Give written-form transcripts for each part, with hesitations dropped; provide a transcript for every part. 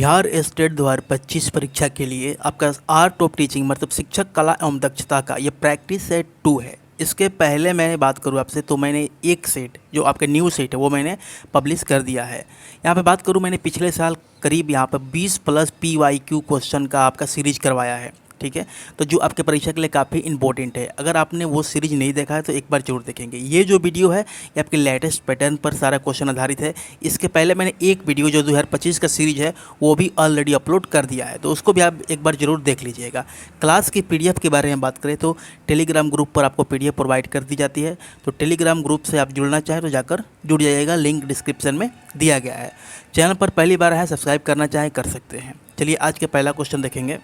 Bihar state 2025 परीक्षा के लिए आपका आर्ट ऑफ टीचिंग मतलब शिक्षक कला एवं दक्षता का ये प्रैक्टिस सेट 2 है। इसके पहले मैं बात करूँ आपसे तो मैंने एक सेट जो आपका न्यू सेट है वो मैंने पब्लिश कर दिया है। यहाँ पे बात करूँ मैंने पिछले साल करीब यहाँ पर 20 प्लस PYQ क्वेश्चन का आपका सीरीज करवाया है। ठीक है, तो जो आपके परीक्षा के लिए काफ़ी इंपॉर्टेंट है। अगर आपने वो सीरीज नहीं देखा है तो एक बार जरूर देखेंगे। ये जो वीडियो है ये आपके लेटेस्ट पैटर्न पर सारा क्वेश्चन आधारित है। इसके पहले मैंने एक वीडियो जो 2025 का सीरीज है वो भी ऑलरेडी अपलोड कर दिया है, तो उसको भी आप एक बार जरूर देख लीजिएगा। क्लास की PDF के बारे में बात करें तो टेलीग्राम ग्रुप पर आपको PDF प्रोवाइड कर दी जाती है, तो टेलीग्राम ग्रुप से आप जुड़ना चाहें तो जाकर जुड़ जाइएगा, लिंक डिस्क्रिप्शन में दिया गया है। चैनल पर पहली बार है सब्सक्राइब करना चाहें कर सकते हैं। चलिए आज के पहला क्वेश्चन देखेंगे।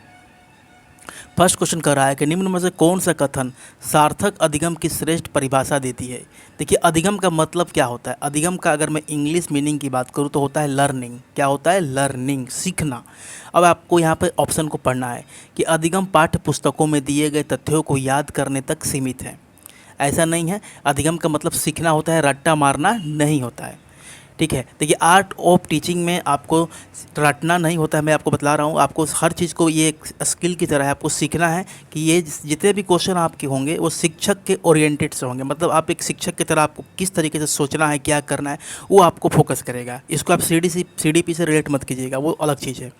फर्स्ट क्वेश्चन कर रहा है कि निम्न में से कौन सा कथन सार्थक अधिगम की श्रेष्ठ परिभाषा देती है। देखिए, अधिगम का मतलब क्या होता है। अधिगम का अगर मैं इंग्लिश मीनिंग की बात करूँ तो होता है लर्निंग। क्या होता है? लर्निंग, सीखना। अब आपको यहाँ पर ऑप्शन को पढ़ना है कि अधिगम पाठ्य पुस्तकों में दिए गए तथ्यों को याद करने तक सीमित है। ऐसा नहीं है। अधिगम का मतलब सीखना होता है, रट्टा मारना नहीं होता है। ठीक है, देखिए आर्ट ऑफ टीचिंग में आपको रटना नहीं होता है। मैं आपको बतला रहा हूँ, आपको हर चीज़ को ये एक स्किल की तरह है, आपको सीखना है कि ये जितने भी क्वेश्चन आपके होंगे वो शिक्षक के ओरिएंटेड से होंगे। मतलब आप एक शिक्षक की तरह आपको किस तरीके से सोचना है, क्या करना है, वो आपको फोकस करेगा। इसको आप CDP से रिलेट मत कीजिएगा, वो अलग चीज़ है।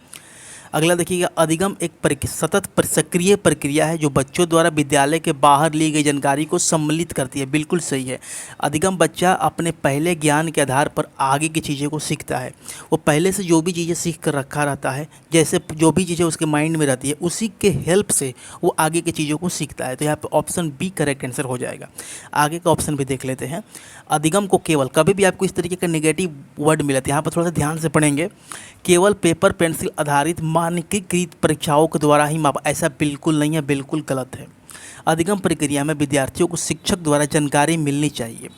अगला देखिएगा, अधिगम एक सतत सक्रिय प्रक्रिया है जो बच्चों द्वारा विद्यालय के बाहर ली गई जानकारी को सम्मिलित करती है। बिल्कुल सही है। अधिगम बच्चा अपने पहले ज्ञान के आधार पर आगे की चीज़ों को सीखता है। वो पहले से जो भी चीज़ें सीख कर रखा रहता है, जैसे जो भी चीज़ें उसके माइंड में रहती है उसी के हेल्प से वो आगे की चीज़ों को सीखता है। तो यहाँ पर ऑप्शन बी करेक्ट आंसर हो जाएगा। आगे का ऑप्शन भी देख लेते हैं। अधिगम को केवल, कभी भी आपको इस तरीके का नेगेटिव वर्ड मिला तो यहाँ पर थोड़ा सा ध्यान से पढ़ेंगे। केवल पेपर पेंसिल आधारित मानकीकृत परीक्षाओं के द्वारा ही मापा, ऐसा बिल्कुल नहीं है, बिल्कुल गलत है। अधिगम प्रक्रिया में विद्यार्थियों को शिक्षक द्वारा जानकारी मिलनी चाहिए।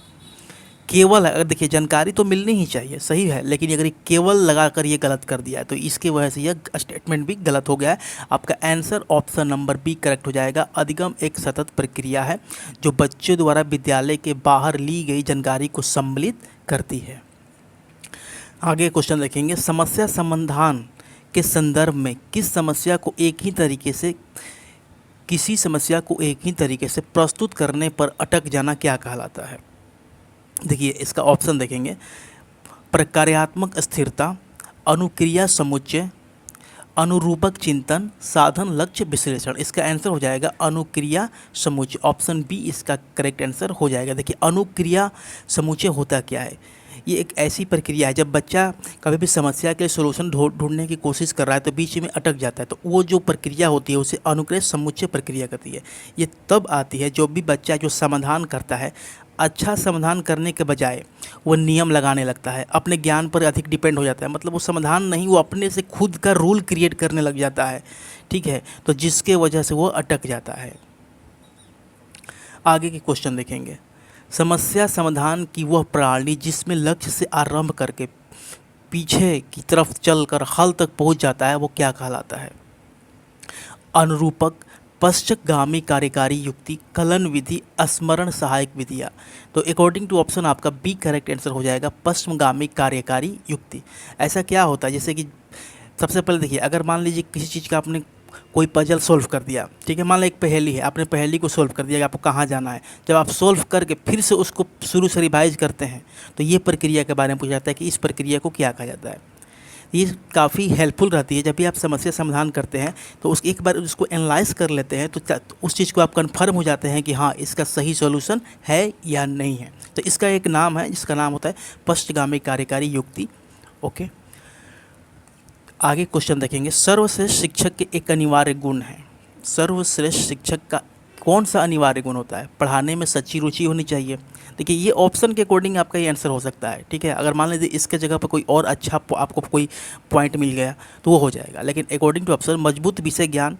केवल, अगर देखिए जानकारी तो मिलनी ही चाहिए, सही है, लेकिन अगर ये केवल लगाकर ये गलत कर दिया है तो इसकी वजह से यह स्टेटमेंट भी गलत हो गया है। आपका answer option number B correct हो जाएगा। अधिगम एक सतत प्रक्रिया है जो बच्चों द्वारा विद्यालय के बाहर ली गई जानकारी को सम्मिलित करती है। आगे क्वेश्चन देखेंगे। समस्या समाधान के संदर्भ में किसी समस्या को एक ही तरीके से प्रस्तुत करने पर अटक जाना क्या कहलाता है। देखिए इसका ऑप्शन देखेंगे। प्रक्रियात्मक स्थिरता, अनुक्रिया समुच्चय, अनुरूपक चिंतन, साधन लक्ष्य विश्लेषण। इसका आंसर हो जाएगा अनुक्रिया समुच्चय। ऑप्शन बी इसका करेक्ट आंसर हो जाएगा। देखिए अनुक्रिया समुच्चय होता क्या है। ये एक ऐसी प्रक्रिया है जब बच्चा कभी भी समस्या के सलूशन ढूंढने की कोशिश कर रहा है तो बीच में अटक जाता है, तो वो जो प्रक्रिया होती है उसे अनुक्रिया समुच्चय प्रक्रिया कहती है। ये तब आती है जो भी बच्चा जो समाधान करता है, अच्छा समाधान करने के बजाय वो नियम लगाने लगता है, अपने ज्ञान पर अधिक डिपेंड हो जाता है। मतलब वो समाधान नहीं, वो अपने से खुद का रूल क्रिएट करने लग जाता है। ठीक है, तो जिसके वजह से वो अटक जाता है। आगे के क्वेश्चन देखेंगे। समस्या समाधान की वह प्रणाली जिसमें लक्ष्य से आरंभ करके पीछे की तरफ चलकर हल तक पहुंच जाता है वो क्या कहलाता है। अनुरूपक, पश्चगामी कार्यकारी युक्ति, कलन विधि, स्मरण सहायक विधियाँ। तो अकॉर्डिंग टू ऑप्शन आपका बी करेक्ट आंसर हो जाएगा, पश्चगामी कार्यकारी युक्ति। ऐसा क्या होता है, जैसे कि सबसे पहले देखिए, अगर मान लीजिए किसी चीज़ का आपने कोई पजल सोल्व कर दिया, ठीक है, मान लो एक पहेली है, आपने पहेली को सोल्व कर दिया कि आपको कहाँ जाना है। जब आप सोल्व करके फिर से उसको शुरू से रिवाइज करते हैं तो ये प्रक्रिया के बारे में पूछा जाता है कि इस प्रक्रिया को क्या कहा जाता है। ये काफ़ी हेल्पफुल रहती है। जब भी आप समस्या समाधान करते हैं तो उस एक बार उसको एनालाइज कर लेते हैं तो उस चीज़ को आप कन्फर्म हो जाते हैं कि हाँ इसका सही सॉल्यूशन है या नहीं है। तो इसका एक नाम है जिसका नाम होता है पश्चगामी कार्यकारी युक्ति। ओके, आगे क्वेश्चन देखेंगे। सर्वश्रेष्ठ शिक्षक के एक अनिवार्य गुण है। सर्वश्रेष्ठ शिक्षक का कौन सा अनिवार्य गुण होता है। पढ़ाने में सच्ची रुचि होनी चाहिए। देखिए ये ऑप्शन के अकॉर्डिंग आपका ये आंसर हो सकता है। ठीक है, अगर मान लीजिए इसके जगह पर कोई और अच्छा आपको कोई पॉइंट मिल गया तो वो हो जाएगा, लेकिन अकॉर्डिंग टू ऑप्शन मजबूत विषय ज्ञान,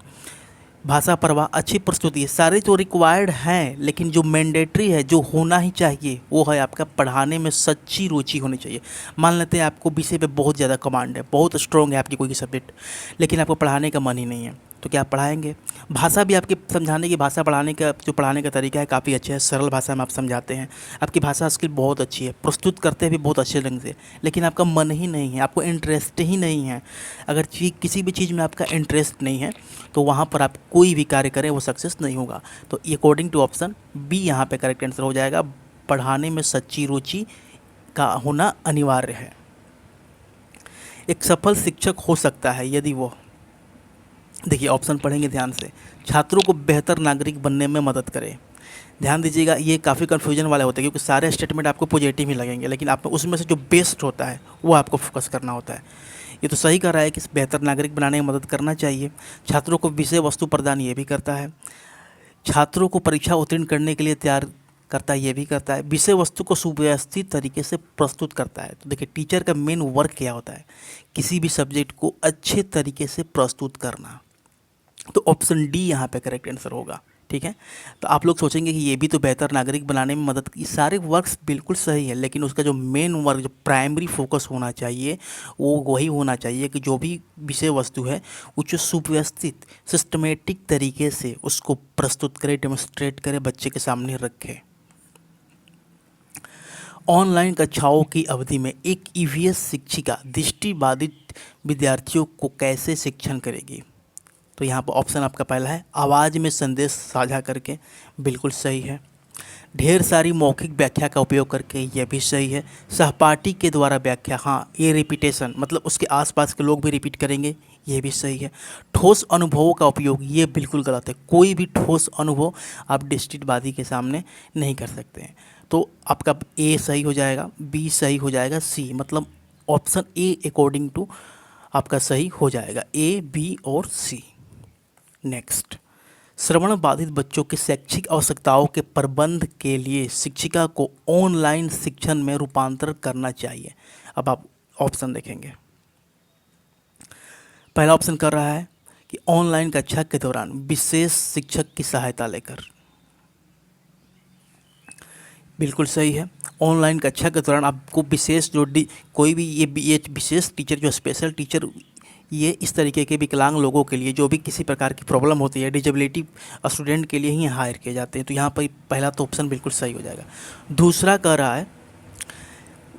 भाषा परवाह, अच्छी प्रस्तुति, सारे तो रिक्वायर्ड हैं, लेकिन जो मैंडेटरी है, जो होना ही चाहिए वो है आपका पढ़ाने में सच्ची रुचि होनी चाहिए। मान लेते हैं आपको विषय पे बहुत ज़्यादा कमांड है, बहुत स्ट्रॉन्ग है आपकी कोई सब्जेक्ट, लेकिन आपको पढ़ाने का मन ही नहीं है, तो क्या आप पढ़ाएंगे? भाषा भी आपकी समझाने की, भाषा पढ़ाने का जो पढ़ाने का तरीका है काफ़ी अच्छा है, सरल भाषा में आप समझाते हैं, आपकी भाषा स्किल बहुत अच्छी है, प्रस्तुत करते भी बहुत अच्छे ढंग से, लेकिन आपका मन ही नहीं है, आपको इंटरेस्ट ही नहीं है। अगर किसी भी चीज़ में आपका इंटरेस्ट नहीं है तो वहाँ पर आप कोई भी कार्य करें वो सक्सेस नहीं होगा। तो अकॉर्डिंग टू ऑप्शन बी यहाँ पे करेक्ट आंसर हो जाएगा। पढ़ाने में सच्ची रुचि का होना अनिवार्य है। एक सफल शिक्षक हो सकता है यदि वो, देखिए ऑप्शन पढ़ेंगे ध्यान से, छात्रों को बेहतर नागरिक बनने में मदद करे। ध्यान दीजिएगा, ये काफ़ी कन्फ्यूजन वाले होते हैं क्योंकि सारे स्टेटमेंट आपको पॉजिटिव ही लगेंगे, लेकिन आप उसमें से जो बेस्ट होता है वो आपको फोकस करना होता है। ये तो सही कर रहा है कि बेहतर नागरिक बनाने में मदद करना चाहिए, छात्रों को विषय वस्तु प्रदान ये भी करता है, छात्रों को परीक्षा उत्तीर्ण करने के लिए तैयार करता है ये भी करता है, विषय वस्तु को सुव्यवस्थित तरीके से प्रस्तुत करता है। तो देखिए टीचर का मेन वर्क क्या होता है, किसी भी सब्जेक्ट को अच्छे तरीके से प्रस्तुत करना। तो ऑप्शन डी यहाँ पे करेक्ट आंसर होगा। ठीक है, तो आप लोग सोचेंगे कि ये भी तो बेहतर नागरिक बनाने में मदद, ये सारे वर्क्स बिल्कुल सही है, लेकिन उसका जो मेन वर्क, जो प्राइमरी फोकस होना चाहिए वो वही होना चाहिए कि जो भी विषय वस्तु है वो जो सुव्यवस्थित सिस्टमेटिक तरीके से उसको प्रस्तुत करे, डेमोन्स्ट्रेट करे, बच्चे के सामने रखे। ऑनलाइन कक्षाओं की अवधि में एक ईवीएस शिक्षिका दृष्टिबाधित विद्यार्थियों को कैसे शिक्षण करेगी? तो यहाँ पर ऑप्शन आपका पहला है आवाज़ में संदेश साझा करके, बिल्कुल सही है। ढेर सारी मौखिक व्याख्या का उपयोग करके, यह भी सही है। सहपाठी के द्वारा व्याख्या, हाँ ये रिपीटेशन, मतलब उसके आसपास के लोग भी रिपीट करेंगे, ये भी सही है। ठोस अनुभवों का उपयोग, ये बिल्कुल गलत है, कोई भी ठोस अनुभव आप दृष्टिबाधी के सामने नहीं कर सकते हैं। तो आपका ए सही हो जाएगा, बी सही हो जाएगा, सी मतलब ऑप्शन ए अकॉर्डिंग टू आपका सही हो जाएगा, ए बी और सी। नेक्स्ट, श्रवण बाधित बच्चों की शैक्षिक आवश्यकताओं के प्रबंध के लिए शिक्षिका को ऑनलाइन शिक्षण में रूपांतरित करना चाहिए। अब आप ऑप्शन देखेंगे, पहला ऑप्शन कर रहा है कि ऑनलाइन कक्षा के दौरान विशेष शिक्षक की सहायता लेकर, बिल्कुल सही है। ऑनलाइन कक्षा के दौरान आपको विशेष जो कोई भी ये विशेष टीचर, जो स्पेशल टीचर, ये इस तरीके के विकलांग लोगों के लिए जो भी किसी प्रकार की प्रॉब्लम होती है, डिजेबिलिटी स्टूडेंट के लिए ही हायर किए जाते हैं। तो यहाँ पर पहला तो ऑप्शन बिल्कुल सही हो जाएगा। दूसरा कह रहा है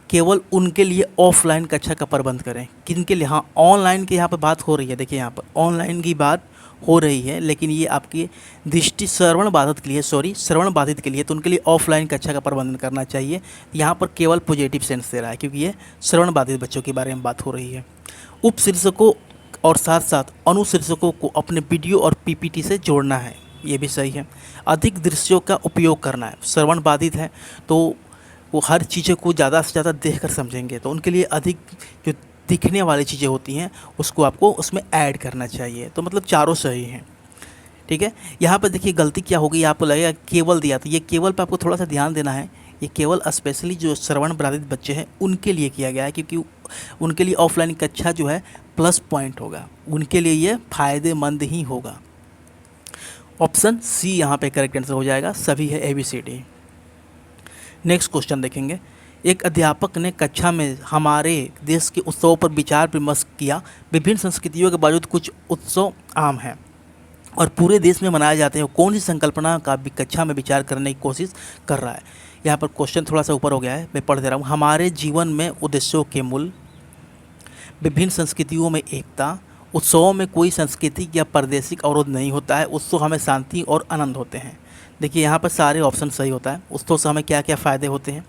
केवल उनके लिए ऑफलाइन कक्षा का प्रबंध करें, किनके लिए? हाँ ऑनलाइन की यहाँ पर बात हो रही है, देखिए यहाँ पर ऑनलाइन की बात हो रही है, लेकिन ये आपकी दृष्टि श्रवण बाधित के लिए, श्रवण बाधित के लिए, तो उनके लिए ऑफलाइन कक्षा का प्रबंधन करना चाहिए। यहाँ पर केवल पॉजिटिव सेंस दे रहा है क्योंकि ये श्रवण बाधित बच्चों के बारे में बात हो रही है। उपशीर्षकों और साथ साथ अनुशीर्षकों को अपने वीडियो और पीपीटी से जोड़ना है, ये भी सही है। अधिक दृश्यों का उपयोग करना है, श्रवण बाधित है तो वो हर चीज़ों को ज़्यादा से ज़्यादा देखकर समझेंगे, तो उनके लिए अधिक जो दिखने वाली चीज़ें होती हैं उसको आपको उसमें ऐड करना चाहिए। तो मतलब चारों सही हैं। ठीक है, यहाँ पर देखिए गलती क्या होगी, आपको लगेगा केवल दिया, तो ये केवल पर आपको थोड़ा सा ध्यान देना है। ये केवल स्पेशली जो श्रवण बाधित बच्चे हैं उनके लिए किया गया है, क्योंकि उनके लिए ऑफलाइन कक्षा जो है प्लस पॉइंट होगा, उनके लिए ये फ़ायदेमंद ही होगा। ऑप्शन सी यहाँ पे करेक्ट आंसर हो जाएगा, सभी है ABCD। नेक्स्ट क्वेश्चन देखेंगे, एक अध्यापक ने कक्षा में हमारे देश के उत्सवों पर विचार विमर्श किया। विभिन्न संस्कृतियों के बावजूद कुछ उत्सव आम हैं और पूरे देश में मनाए जाते हैं, कौन सी संकल्पना का भी कक्षा में विचार करने की कोशिश कर रहा है? यहाँ पर क्वेश्चन थोड़ा सा ऊपर हो गया है, मैं पढ़ दे रहा हूँ। हमारे जीवन में उद्देश्यों के मूल, विभिन्न संस्कृतियों में एकता, उत्सवों में कोई सांस्कृतिक या प्रादेशिक अवरोध नहीं होता है, उत्सव हमें शांति और आनंद होते हैं। देखिए यहाँ पर सारे ऑप्शन सही होता है। उत्सव से हमें क्या क्या फ़ायदे होते हैं?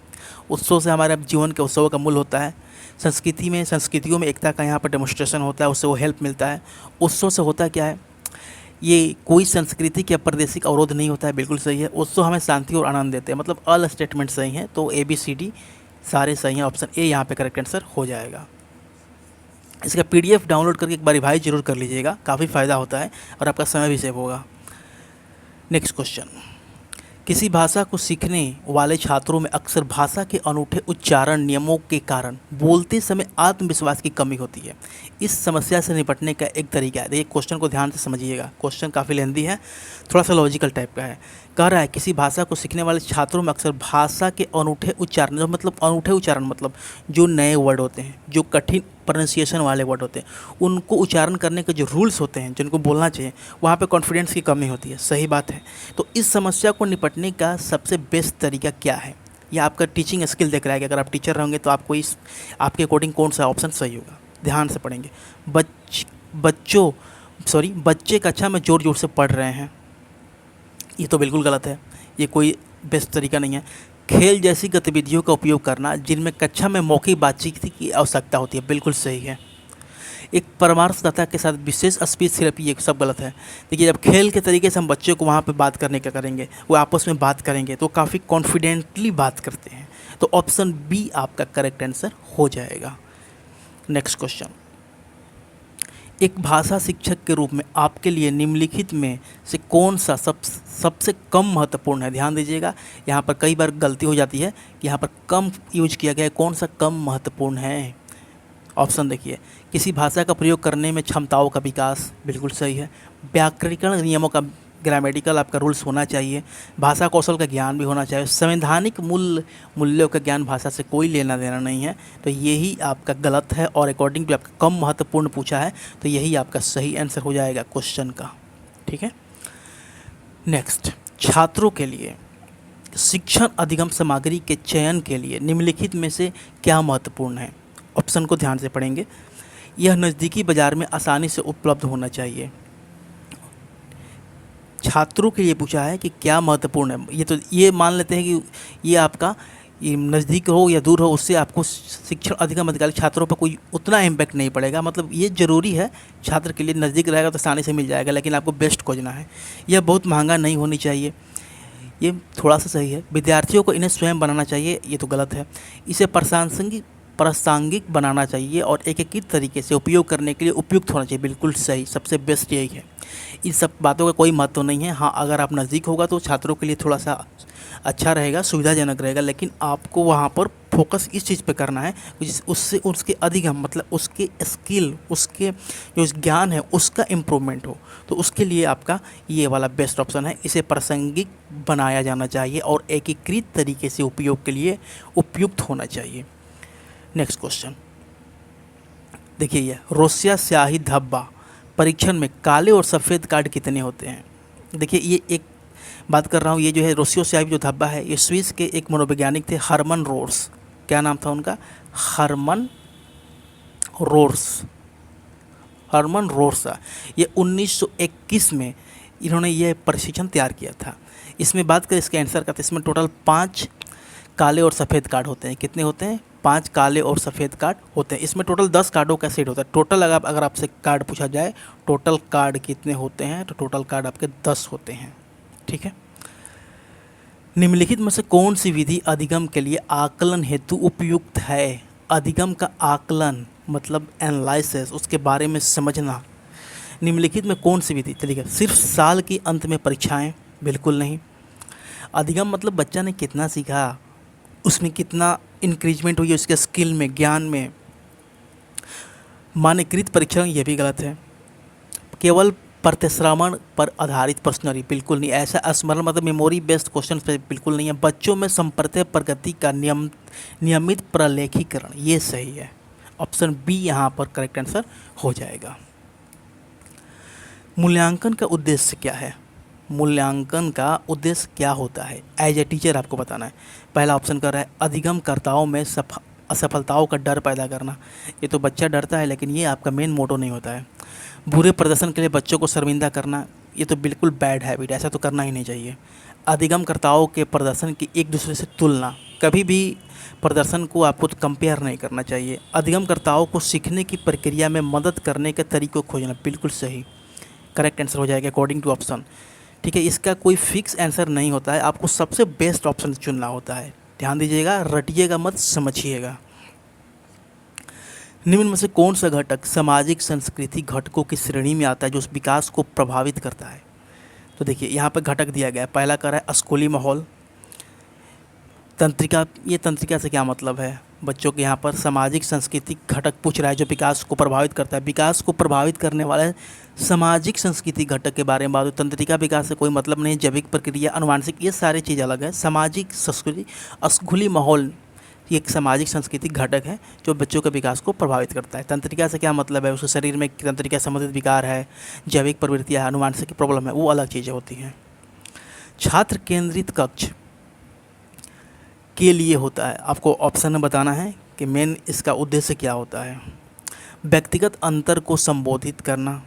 उत्सव से हमारे जीवन के उत्सवों का मूल होता है। संस्कृतियों में एकता का यहाँ पर डेमोन्स्ट्रेशन होता है, उससे वो हेल्प मिलता है। उत्सव से होता क्या है, ये कोई सांस्कृतिक या प्रादेशिक अवरोध नहीं होता है, बिल्कुल सही है। उत्सव हमें शांति और आनंद देते हैं, मतलब ऑल स्टेटमेंट सही हैं, तो ABCD सारे सही हैं। ऑप्शन ए यहाँ पे करेक्ट आंसर हो जाएगा। इसका PDF डाउनलोड करके एक बार रिवाइज जरूर कर लीजिएगा, काफ़ी फ़ायदा होता है और आपका समय भी सेव होगा। नेक्स्ट क्वेश्चन, किसी भाषा को सीखने वाले छात्रों में अक्सर भाषा के अनूठे उच्चारण नियमों के कारण बोलते समय आत्मविश्वास की कमी होती है। इस समस्या से निपटने का एक तरीका है, देखिए क्वेश्चन को ध्यान से समझिएगा, क्वेश्चन काफ़ी लेंदी है, थोड़ा सा लॉजिकल टाइप का है। कह रहा है किसी भाषा को सीखने वाले छात्रों में अक्सर भाषा के अनूठे उच्चारण, जो मतलब अनूठे उच्चारण मतलब जो नए वर्ड होते हैं, जो कठिन प्रोनाउंसिएशन वाले वर्ड होते हैं, उनको उच्चारण करने के जो रूल्स होते हैं, जिनको बोलना चाहिए, वहाँ पे कॉन्फिडेंस की कमी होती है। सही बात है। तो इस समस्या को निपटने का सबसे बेस्ट तरीका क्या है? यह आपका टीचिंग स्किल देख रहा है कि अगर आप टीचर रहेंगे तो आपको इस आपके अकॉर्डिंग कौन सा ऑप्शन सही होगा। ध्यान से पढ़ेंगे। बच्चे कक्षा में ज़ोर ज़ोर से पढ़ रहे हैं, ये तो बिल्कुल गलत है, ये कोई बेस्ट तरीका नहीं है। खेल जैसी गतिविधियों का उपयोग करना जिनमें कक्षा में मौखिक बातचीत की आवश्यकता होती है, बिल्कुल सही है। एक परामर्शदाता के साथ विशेष स्पीच थेरेपी, ये सब गलत है। देखिए, जब खेल के तरीके से हम बच्चों को वहाँ पे बात करने का करेंगे, वो आपस में बात करेंगे तो काफ़ी कॉन्फिडेंटली बात करते हैं। तो ऑप्शन बी आपका करेक्ट आंसर हो जाएगा। नेक्स्ट क्वेश्चन, एक भाषा शिक्षक के रूप में आपके लिए निम्नलिखित में से कौन सा सबसे कम महत्वपूर्ण है? ध्यान दीजिएगा, यहाँ पर कई बार गलती हो जाती है कि यहाँ पर कम यूज किया गया है। कौन सा कम महत्वपूर्ण है? ऑप्शन देखिए, किसी भाषा का प्रयोग करने में क्षमताओं का विकास, बिल्कुल सही है। व्याकरणिक नियमों का, ग्रामेटिकल आपका रूल्स होना चाहिए। भाषा कौशल का ज्ञान भी होना चाहिए। संवैधानिक मूल्यों का ज्ञान, भाषा से कोई लेना देना नहीं है। तो यही आपका गलत है और अकॉर्डिंग टू आपका कम महत्वपूर्ण पूछा है, तो यही आपका सही आंसर हो जाएगा क्वेश्चन का। ठीक है। नेक्स्ट, छात्रों के लिए शिक्षण अधिगम सामग्री के चयन के लिए निम्नलिखित में से क्या महत्वपूर्ण है? ऑप्शन को ध्यान से पढ़ेंगे। यह नज़दीकी बाज़ार में आसानी से उपलब्ध होना चाहिए। छात्रों के लिए पूछा है कि क्या महत्वपूर्ण है। ये मान लेते हैं कि ये आपका ये नज़दीक हो या दूर हो, उससे आपको शिक्षण अधिगम अधिकारी छात्रों पर कोई उतना इम्पैक्ट नहीं पड़ेगा। मतलब ये ज़रूरी है, छात्र के लिए नज़दीक रहेगा तो आसानी से मिल जाएगा, लेकिन आपको बेस्ट खोजना है। यह बहुत महंगा नहीं होनी चाहिए, ये थोड़ा सा सही है। विद्यार्थियों को इन्हें स्वयं बनाना चाहिए, ये तो गलत है। इसे प्रासंगिक बनाना चाहिए और एकीकृत तरीके से उपयोग करने के लिए उपयुक्त होना चाहिए, बिल्कुल सही। सबसे बेस्ट यही है। इन सब बातों का कोई महत्व नहीं है। हाँ, अगर आप नज़दीक होगा तो छात्रों के लिए थोड़ा सा अच्छा रहेगा, सुविधाजनक रहेगा, लेकिन आपको वहाँ पर फोकस इस चीज़ पे करना है उससे उसके अधिगम मतलब उसके स्किल, उसके जो ज्ञान है उसका इम्प्रूवमेंट हो। तो उसके लिए आपका ये वाला बेस्ट ऑप्शन है। इसे प्रासंगिक बनाया जाना चाहिए और एकीकृत तरीके से उपयोग के लिए उपयुक्त होना चाहिए। नेक्स्ट क्वेश्चन देखिए, ये रोसिया स्याही धब्बा परीक्षण में काले और सफ़ेद कार्ड कितने होते हैं? देखिए, ये एक बात कर रहा हूँ, ये जो है रोसिया स्याही जो धब्बा है, ये स्विस के एक मनोवैज्ञानिक थे, हरमन रोर्स। क्या नाम था उनका? हरमन रोर्स। ये 1921 में इन्होंने ये प्रशिक्षण तैयार किया था। इसमें बात करें इसके आंसर का, तो इसमें टोटल 5 काले और सफ़ेद कार्ड होते हैं। कितने होते हैं? 5 काले और सफ़ेद कार्ड होते हैं। इसमें टोटल 10 कार्डों का सेट होता है। टोटल अगर आपसे कार्ड पूछा जाए टोटल कार्ड कितने होते हैं, तो टोटल कार्ड आपके 10 होते हैं। ठीक है। निम्नलिखित में से कौन सी विधि अधिगम के लिए आकलन हेतु उपयुक्त है? अधिगम का आकलन मतलब एनालिसिस, उसके बारे में समझना। निम्नलिखित में कौन सी विधि? चलिए, सिर्फ साल के अंत में परीक्षाएं, बिल्कुल नहीं। अधिगम मतलब बच्चा ने कितना सीखा, उसमें कितना इंक्रीजमेंट हुई है उसके स्किल में, ज्ञान में। मानकीकृत परीक्षण, ये भी गलत है। केवल प्रतिश्रवण पर आधारित प्रश्नरी, बिल्कुल नहीं। ऐसा स्मरण मतलब मेमोरी बेस्ड क्वेश्चन पे बिल्कुल नहीं है। बच्चों में संप्रत्य प्रगति का नियमित प्रलेखीकरण, ये सही है। ऑप्शन बी यहाँ पर करेक्ट आंसर हो जाएगा। मूल्यांकन का उद्देश्य क्या है? मूल्यांकन का उद्देश्य क्या होता है? एज ए टीचर आपको बताना है। पहला ऑप्शन कर रहा है अधिगमकर्ताओं में असफलताओं का डर पैदा करना। ये तो बच्चा डरता है, लेकिन ये आपका मेन मोटो नहीं होता है। बुरे प्रदर्शन के लिए बच्चों को शर्मिंदा करना, ये तो बिल्कुल बैड हैबिट, ऐसा तो करना ही नहीं चाहिए। अधिगमकर्ताओं के प्रदर्शन की एक दूसरे से तुलना, कभी भी प्रदर्शन को आपको कंपेयर नहीं करना चाहिए। अधिगमकर्ताओं को सीखने की प्रक्रिया में मदद करने के तरीकों खोजना, बिल्कुल सही, करेक्ट आंसर हो जाएगा अकॉर्डिंग टू ऑप्शन। ठीक है, इसका कोई फिक्स आंसर नहीं होता है, आपको सबसे बेस्ट ऑप्शन चुनना होता है। ध्यान दीजिएगा, रटिएगा मत, समझिएगा। निम्न में से कौन सा घटक सामाजिक संस्कृति घटकों की श्रेणी में आता है जो उस विकास को प्रभावित करता है? तो देखिए, यहाँ पर घटक दिया गया है। पहला कह रहा है स्कूली माहौल। तंत्रिका, ये तंत्रिका से क्या मतलब है? बच्चों के यहाँ पर सामाजिक सांस्कृतिक घटक पूछ रहा है जो विकास को प्रभावित करता है। विकास को प्रभावित करने वाला सामाजिक सांस्कृतिक घटक के बारे में बात हो। तंत्रिका विकास से कोई मतलब नहीं, जैविक प्रक्रिया, अनुवांशिक, ये सारी चीज़ अलग है। सामाजिक संस्कृति, स्कूली माहौल, ये एक सामाजिक सांस्कृतिक घटक है जो बच्चों के विकास को प्रभावित करता है। तंत्रिका से क्या मतलब है, उसके शरीर में तंत्रिका संबंधित विकार है, जैविक प्रवृत्तियाँ है, अनुवांशिक प्रॉब्लम है, वो अलग चीज़ें होती हैं। छात्र केंद्रित कक्ष के लिए होता है, आपको ऑप्शन में बताना है कि मेन इसका उद्देश्य क्या होता है। व्यक्तिगत अंतर को संबोधित करना,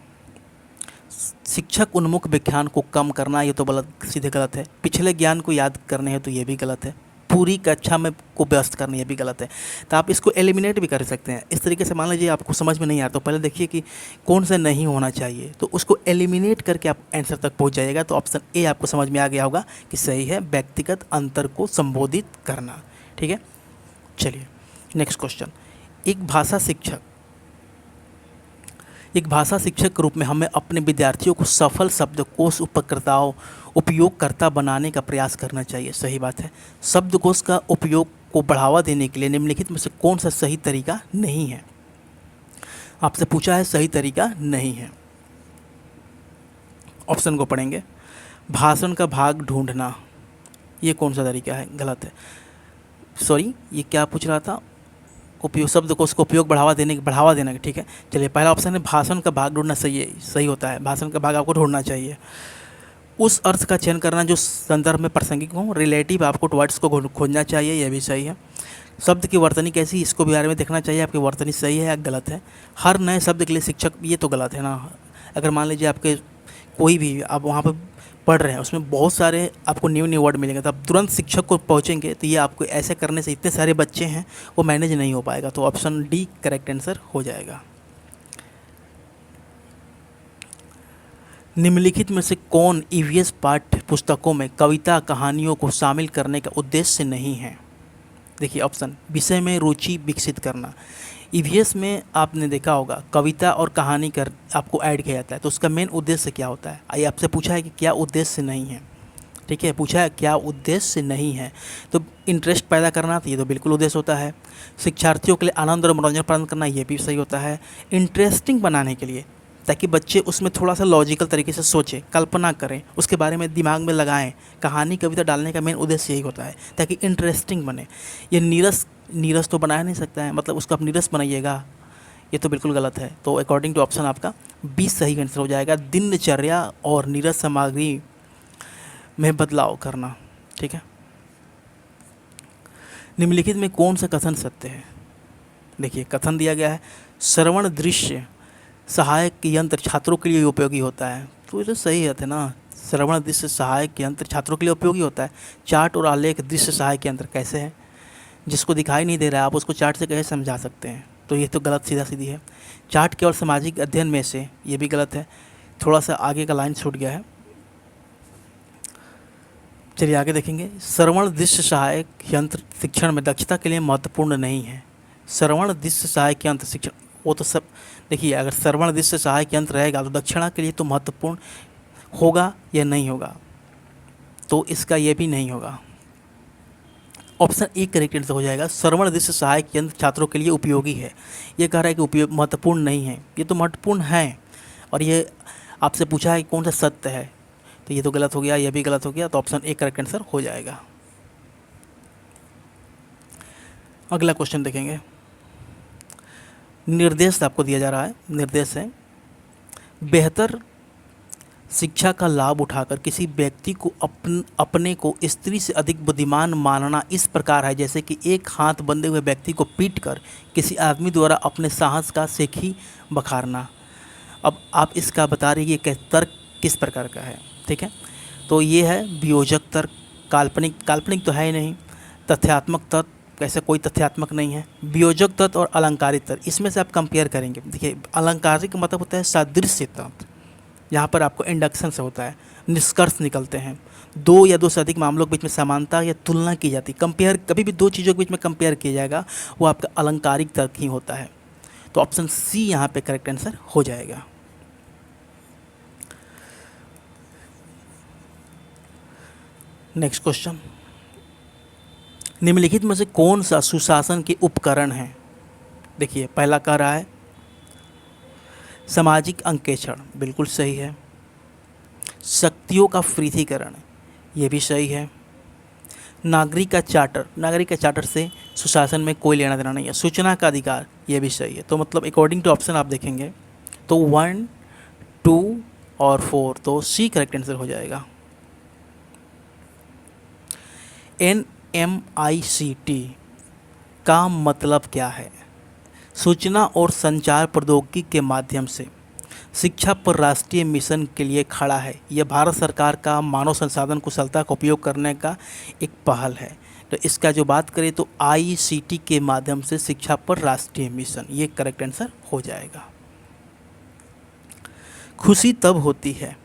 शिक्षक उन्मुख व्याख्यान को कम करना, ये तो गलत, सीधे गलत है। पिछले ज्ञान को याद करने हैं तो ये भी गलत है। पूरी कक्षा में को व्यस्त करना, ये भी गलत है। तो आप इसको एलिमिनेट भी कर सकते हैं इस तरीके से। मान लीजिए आपको समझ में नहीं आ रहा तो पहले देखिए कि कौन सा नहीं होना चाहिए, तो उसको एलिमिनेट करके आप आंसर तक पहुंच जाइएगा। तो ऑप्शन ए आपको समझ में आ गया होगा कि सही है, व्यक्तिगत अंतर को संबोधित करना। ठीक है, चलिए नेक्स्ट क्वेश्चन। एक भाषा शिक्षक के रूप में हमें अपने विद्यार्थियों को सफल शब्दकोश उपयोगकर्ता बनाने का प्रयास करना चाहिए। सही बात है। शब्दकोश का उपयोग को बढ़ावा देने के लिए निम्नलिखित में से कौन सा सही तरीका नहीं है। आपसे पूछा है, सही तरीका नहीं है। ऑप्शन को पढ़ेंगे। भाषण का भाग ढूंढना, ये कौन सा तरीका है, गलत है। सॉरी, ये क्या पूछ रहा था, उपयोग शब्दकोश को उपयोग बढ़ावा देना। ठीक है, चलिए पहला ऑप्शन है भाषण का भाग ढूंढना, सही होता है। भाषण का भाग आपको ढूंढना चाहिए। उस अर्थ का चयन करना जो संदर्भ में प्रासंगिक हो, रिलेटिव आपको वर्ड्स को खोजना चाहिए, यह भी सही है। शब्द की वर्तनी कैसी, इसको भी बारे में देखना चाहिए, आपकी वर्तनी सही है या गलत है। हर नए शब्द के लिए शिक्षक, ये तो गलत है ना। अगर मान लीजिए आपके कोई भी आप वहाँ पर पढ़ रहे हैं, उसमें बहुत सारे आपको न्यू वर्ड मिलेंगे, तो आप तुरंत शिक्षक को पहुँचेंगे, तो ये आपको ऐसे करने से इतने सारे बच्चे हैं वो मैनेज नहीं हो पाएगा। तो ऑप्शन डी करेक्ट आंसर हो जाएगा। निम्नलिखित में से कौन ईवीएस पाठ्य पुस्तकों में कविता कहानियों को शामिल करने का उद्देश्य नहीं है। देखिए ऑप्शन, विषय में रुचि विकसित करना। ईवीएस में आपने देखा होगा कविता और कहानी कर आपको ऐड किया जाता है, तो उसका मेन उद्देश्य क्या होता है। आइए आपसे पूछा है कि क्या उद्देश्य नहीं है। ठीक है, पूछा है क्या उद्देश्य नहीं है, तो इंटरेस्ट पैदा करना, तो ये तो बिल्कुल उद्देश्य होता है। शिक्षार्थियों के लिए आनंद और मनोरंजन प्रदान करना, ये भी सही होता है। इंटरेस्टिंग बनाने के लिए, ताकि बच्चे उसमें थोड़ा सा लॉजिकल तरीके से सोचें, कल्पना करें, उसके बारे में दिमाग में लगाएं। कहानी कविता डालने का मेन उद्देश्य यही होता है, ताकि इंटरेस्टिंग बने। ये नीरस तो बनाया नहीं सकता है, मतलब उसको आप नीरस बनाइएगा, ये तो बिल्कुल गलत है। तो अकॉर्डिंग टू ऑप्शन आपका 20 सही आंसर हो जाएगा। दिनचर्या और नीरस सामग्री में बदलाव करना। ठीक है, निम्नलिखित में कौन सा कथन सत्य है। देखिए कथन दिया गया है, श्रवण दृश्य सहायक यंत्र छात्रों के लिए उपयोगी होता है, तो ये तो सही है ना। श्रवण दृश्य सहायक यंत्र छात्रों के लिए उपयोगी होता है। चार्ट और आलेख दृश्य सहायक यंत्र कैसे है, जिसको दिखाई नहीं दे रहा है आप उसको चार्ट से कैसे समझा सकते हैं, तो ये तो गलत, सीधा सीधी है। चार्ट केवल सामाजिक अध्ययन में से, ये भी गलत है। थोड़ा सा आगे का लाइन छूट गया है, चलिए आगे देखेंगे। श्रवण दृश्य सहायक यंत्र शिक्षण में दक्षता के लिए महत्वपूर्ण नहीं है। श्रवण दृश्य सहायक यंत्र शिक्षण, वो तो सब देखिए, अगर श्रवण दृश्य सहायक यंत्र रहेगा तो दक्षता के लिए तो महत्वपूर्ण होगा या नहीं होगा, तो इसका ये भी नहीं होगा। ऑप्शन ए करेक्ट आंसर हो जाएगा। श्रवण दृश्य सहायक यंत्र छात्रों के लिए उपयोगी है, ये कह रहा है कि उपयोग महत्वपूर्ण नहीं है, ये तो महत्वपूर्ण है। और ये आपसे पूछा है कि कौन सा सत्य है, तो ये तो गलत हो गया, ये भी गलत हो गया, तो ऑप्शन ए करेक्ट आंसर हो जाएगा। अगला क्वेश्चन देखेंगे। निर्देश आपको दिया जा रहा है, निर्देश है, बेहतर शिक्षा का लाभ उठाकर किसी व्यक्ति को अपने को स्त्री से अधिक बुद्धिमान मानना इस प्रकार है जैसे कि एक हाथ बंधे हुए व्यक्ति को पीटकर किसी आदमी द्वारा अपने साहस का सेखी बखारना। अब आप इसका बता रही कि तर्क किस प्रकार का है। ठीक है, तो ये है वियोजक तर्क, काल्पनिक तो है ही नहीं। तथ्यात्मक तत्व, कैसे कोई तथ्यात्मक नहीं है। वियोजक तत्व और अलंकारिक तत्व, इसमें से आप कंपेयर करेंगे। देखिए अलंकारिक मतलब होता है सादृश्य तत्व, यहाँ पर आपको इंडक्शन से होता है, निष्कर्ष निकलते हैं। दो या दो से अधिक मामलों के बीच में समानता या तुलना की जाती, कंपेयर, कभी भी दो चीज़ों के बीच में कंपेयर किया जाएगा, वो आपका अलंकारिक तर्क ही होता है। तो ऑप्शन सी यहाँ पे करेक्ट आंसर हो जाएगा। नेक्स्ट क्वेश्चन, निम्नलिखित में से कौन सा सुशासन के उपकरण है? देखिए पहला कह रहा है सामाजिक अंकेक्षण, बिल्कुल सही है। शक्तियों का पृथक्करण, ये भी सही है। नागरिक का चार्टर, नागरिक का चार्टर से सुशासन में कोई लेना देना नहीं है। सूचना का अधिकार, ये भी सही है। तो मतलब अकॉर्डिंग टू ऑप्शन आप देखेंगे तो 1, 2 और 4, तो सी करेक्ट आंसर हो जाएगा। NMICT का मतलब क्या है? सूचना और संचार प्रौद्योगिकी के माध्यम से शिक्षा पर राष्ट्रीय मिशन के लिए खड़ा है। यह भारत सरकार का मानव संसाधन कुशलता का उपयोग करने का एक पहल है। तो इसका जो बात करें तो ICT के माध्यम से शिक्षा पर राष्ट्रीय मिशन, ये करेक्ट आंसर हो जाएगा। खुशी तब होती है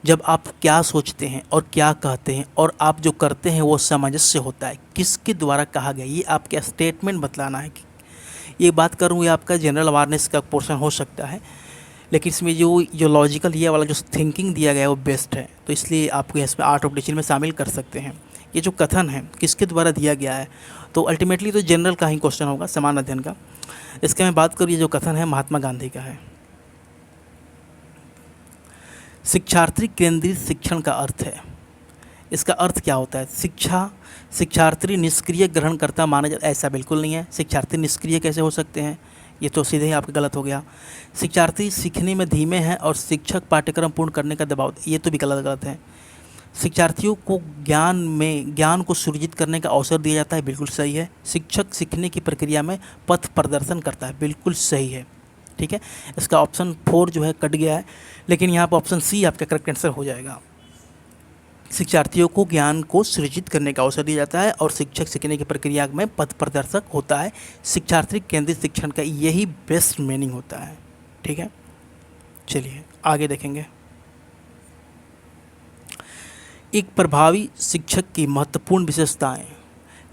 जब आप क्या सोचते हैं और क्या कहते हैं और आप जो करते हैं वो सामंजस्य होता है। किसके द्वारा कहा गया, ये आपके स्टेटमेंट बतलाना है। कि ये बात करूँ, ये आपका जनरल अवेयरनेस का पोर्शन हो सकता है, लेकिन इसमें जो लॉजिकल ये वाला जो थिंकिंग दिया गया है वो बेस्ट है, तो इसलिए आपको इसमें आर्ट ऑफ टीचिंग में शामिल कर सकते हैं। ये जो कथन है किसके द्वारा दिया गया है, तो अल्टीमेटली तो जनरल का ही क्वेश्चन होगा, समान अध्ययन का। इसका मैं बात करूँ, ये जो कथन है महात्मा गांधी का है। शिक्षार्थी केंद्रित शिक्षण का अर्थ है, इसका अर्थ क्या होता है? शिक्षार्थी निष्क्रिय ग्रहणकर्ता माना जाता, ऐसा बिल्कुल नहीं है। शिक्षार्थी निष्क्रिय कैसे हो सकते हैं? ये तो सीधे ही आपका गलत हो गया। शिक्षार्थी सीखने में धीमे हैं और शिक्षक पाठ्यक्रम पूर्ण करने का दबाव, ये तो भी गलत है। शिक्षार्थियों को ज्ञान को सृजित करने का अवसर दिया जाता है, बिल्कुल सही है। शिक्षक सीखने की प्रक्रिया में पथ प्रदर्शन करता है, बिल्कुल सही है। ठीक है, इसका ऑप्शन 4 जो है कट गया है, लेकिन यहाँ पर ऑप्शन सी आपका करेक्ट आंसर हो जाएगा। शिक्षार्थियों को ज्ञान को सृजित करने का अवसर दिया जाता है और शिक्षक सीखने की प्रक्रिया में पथ प्रदर्शक होता है। शिक्षार्थी केंद्रित शिक्षण का यही बेस्ट मीनिंग होता है। ठीक है, चलिए आगे देखेंगे। एक प्रभावी शिक्षक की महत्वपूर्ण विशेषताएं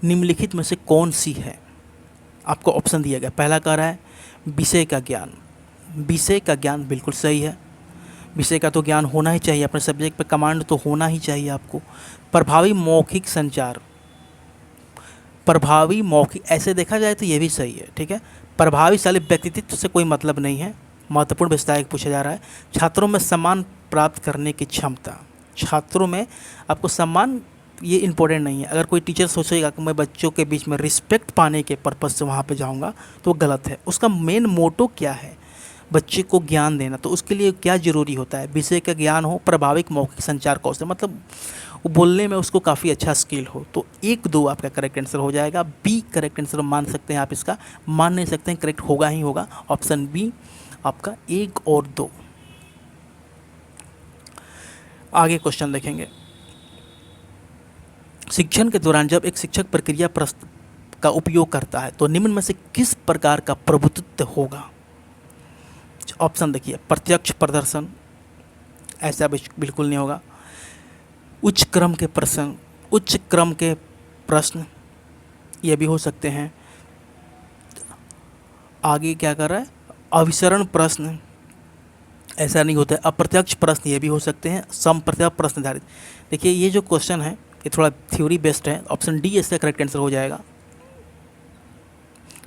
निम्नलिखित में से कौन सी है? आपको ऑप्शन दिया गया। पहला कह रहा है विषय का ज्ञान, विषय का ज्ञान बिल्कुल सही है। विषय का तो ज्ञान होना ही चाहिए, अपने सब्जेक्ट पे कमांड तो होना ही चाहिए आपको। प्रभावी मौखिक संचार, प्रभावी मौखिक, ऐसे देखा जाए तो ये भी सही है। ठीक है, प्रभावशाली व्यक्तित्व से कोई मतलब नहीं है, महत्वपूर्ण विशेषता पूछा जा रहा है। छात्रों में सम्मान प्राप्त करने की क्षमता, छात्रों में आपको सम्मान, ये इम्पोर्टेंट नहीं है। अगर कोई टीचर सोचेगा कि मैं बच्चों के बीच में रिस्पेक्ट पाने के पर्पज़ से वहाँ पे जाऊँगा, तो वो गलत है। उसका मेन मोटो क्या है? बच्चे को ज्ञान देना। तो उसके लिए क्या ज़रूरी होता है? विषय का ज्ञान हो, प्रभाविक मौखिक संचार कौशल, मतलब वो बोलने में उसको काफ़ी अच्छा स्किल हो। तो 1, 2 आपका करेक्ट आंसर हो जाएगा। बी करेक्ट आंसर मान सकते हैं आप, इसका मान नहीं सकते हैं, करेक्ट होगा ही होगा। ऑप्शन बी आपका 1 और 2। आगे क्वेश्चन देखेंगे। शिक्षण के दौरान जब एक शिक्षक प्रक्रिया का उपयोग करता है तो निम्न में से किस प्रकार का प्रभुत्व होगा? ऑप्शन देखिए, प्रत्यक्ष प्रदर्शन, ऐसा बिल्कुल नहीं होगा। उच्च क्रम के प्रश्न, ये भी हो सकते हैं। आगे क्या कर रहा है? अभिसरण प्रश्न, ऐसा नहीं होता है। अप्रत्यक्ष प्रश्न, ये भी हो सकते हैं। समप्रत्यक्ष प्रश्न आधारित। देखिए ये जो क्वेश्चन है ये थोड़ा थ्योरी बेस्ड है, ऑप्शन डी इसका करेक्ट आंसर हो जाएगा।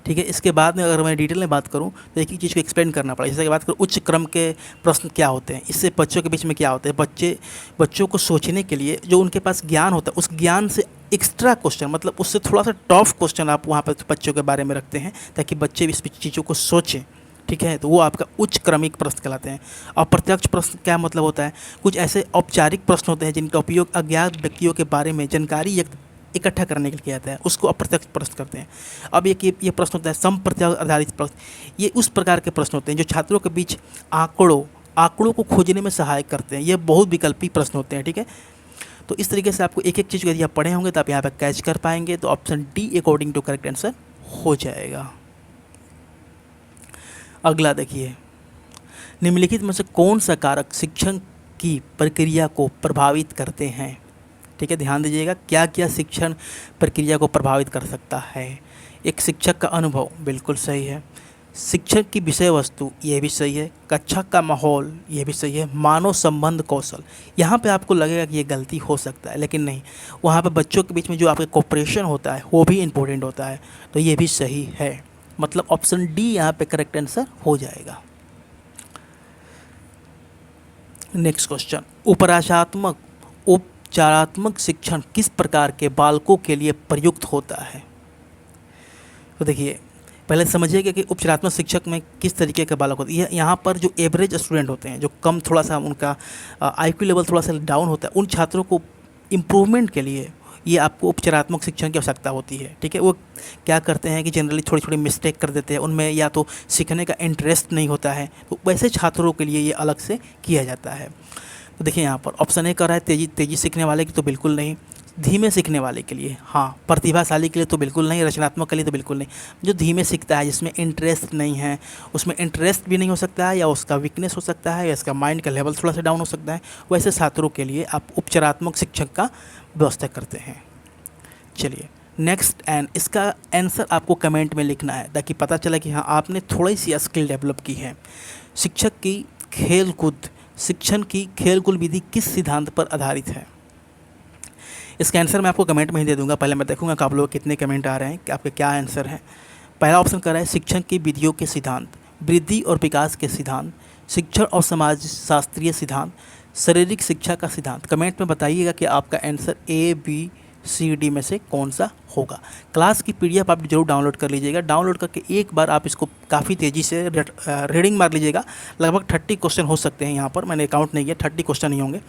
ठीक है, इसके बाद में अगर मैं डिटेल में बात करूं तो एक ही चीज़ को एक्सप्लेन करना पड़ेगा। जैसे बात करूं उच्च क्रम के प्रश्न क्या होते हैं, इससे बच्चों के बीच में क्या होता है, बच्चों को सोचने के लिए जो उनके पास ज्ञान होता है उस ज्ञान से एक्स्ट्रा क्वेश्चन, मतलब उससे थोड़ा सा टफ क्वेश्चन आप वहाँ पर बच्चों के बारे में रखते हैं ताकि बच्चे इस चीज़ों को सोचें। ठीक है, तो वो आपका उच्च क्रमिक प्रश्न कहलाते हैं। अप्रत्यक्ष प्रश्न क्या मतलब होता है? कुछ ऐसे औपचारिक प्रश्न होते हैं जिनका उपयोग अज्ञात व्यक्तियों के बारे में जानकारी इकट्ठा करने के लिए किया जाता है, उसको अप्रत्यक्ष प्रश्न करते हैं। अब ये प्रश्न होता है समप्रत्यक्ष आधारित प्रश्न। ये उस प्रकार के प्रश्न होते हैं जो छात्रों के बीच आंकड़ों को खोजने में सहायक करते हैं। ये बहुत विकल्पी प्रश्न होते हैं। ठीक है, तो इस तरीके से आपको एक एक चीज़ को यदि आप पढ़े होंगे तो आप यहाँ पर कैच कर पाएंगे। तो option D according to correct answer हो जाएगा। अगला देखिए, निम्नलिखित में से कौन सा कारक शिक्षण की प्रक्रिया को प्रभावित करते हैं? ठीक है, ध्यान दीजिएगा, क्या क्या शिक्षण प्रक्रिया को प्रभावित कर सकता है। एक शिक्षक का अनुभव, बिल्कुल सही है। शिक्षक की विषय वस्तु ये भी सही है, कक्षा का माहौल ये भी सही है, मानव संबंध कौशल यहाँ पे आपको लगेगा कि ये गलती हो सकता है, लेकिन नहीं, वहाँ पे बच्चों के बीच में जो आपका कोऑपरेशन होता है वो भी इम्पोर्टेंट होता है, तो ये भी सही है। मतलब ऑप्शन डी यहाँ पे करेक्ट आंसर हो जाएगा। नेक्स्ट क्वेश्चन, उपचारात्मक शिक्षण किस प्रकार के बालकों के लिए प्रयुक्त होता है? तो देखिए, पहले समझिएगा कि उपचारात्मक शिक्षक में किस तरीके के बालक होते हैं। यहाँ पर जो एवरेज स्टूडेंट होते हैं, जो कम थोड़ा सा उनका आईक्यू लेवल थोड़ा सा डाउन होता है, उन छात्रों को इम्प्रूवमेंट के लिए ये आपको उपचारात्मक शिक्षण की आवश्यकता होती है। ठीक है, वो क्या करते हैं कि जनरली थोड़ी थोड़ी मिस्टेक कर देते हैं, उनमें या तो सीखने का इंटरेस्ट नहीं होता है, तो वैसे छात्रों के लिए ये अलग से किया जाता है। तो देखिए यहाँ पर ऑप्शन ए कर रहा है तेज़ी सीखने वाले की तो बिल्कुल नहीं, धीमे सीखने वाले के लिए हाँ, प्रतिभाशाली के लिए तो बिल्कुल नहीं, रचनात्मक के लिए तो बिल्कुल नहीं। जो धीमे सीखता है, जिसमें इंटरेस्ट नहीं है, उसमें इंटरेस्ट भी नहीं हो सकता है, या उसका वीकनेस हो सकता है, या इसका माइंड का लेवल थोड़ा सा डाउन हो सकता है, वैसे छात्रों के लिए आप उपचारात्मक शिक्षक का व्यवस्था करते हैं। चलिए नेक्स्ट, एंड इसका आंसर आपको कमेंट में लिखना है ताकि पता चले कि हाँ आपने थोड़ी सी स्किल डेवलप की है। शिक्षण की खेलकूद विधि किस सिद्धांत पर आधारित है? इसका आंसर मैं आपको कमेंट में ही दे दूंगा। पहले मैं देखूंगा कि आप लोग कितने कमेंट आ रहे हैं कि आपके क्या आंसर है। पहला ऑप्शन कर रहा है शिक्षण की विधियों के सिद्धांत, वृद्धि और विकास के सिद्धांत, शिक्षण और समाज शास्त्रीय सिद्धांत, शारीरिक शिक्षा का सिद्धांत। कमेंट में बताइएगा कि आपका answer A, B, C, D में से कौन सा होगा। क्लास की पीडीएफ आप जरूर डाउनलोड कर लीजिएगा। डाउनलोड करके एक बार आप इसको काफ़ी तेज़ी से रीडिंग मार लीजिएगा। लगभग 30 क्वेश्चन हो सकते हैं यहाँ पर, मैंने काउंट नहीं किया, 30 क्वेश्चन नहीं होंगे।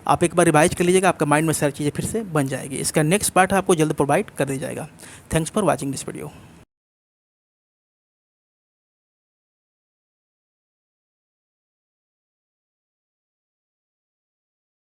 आप एक बार रिवाइज कर लीजिएगा, आपका माइंड में सारी चीज़ें फिर से बन जाएगी। इसका नेक्स्ट पार्ट आपको जल्द प्रोवाइड कर दिया जाएगा। Thanks for watching this video.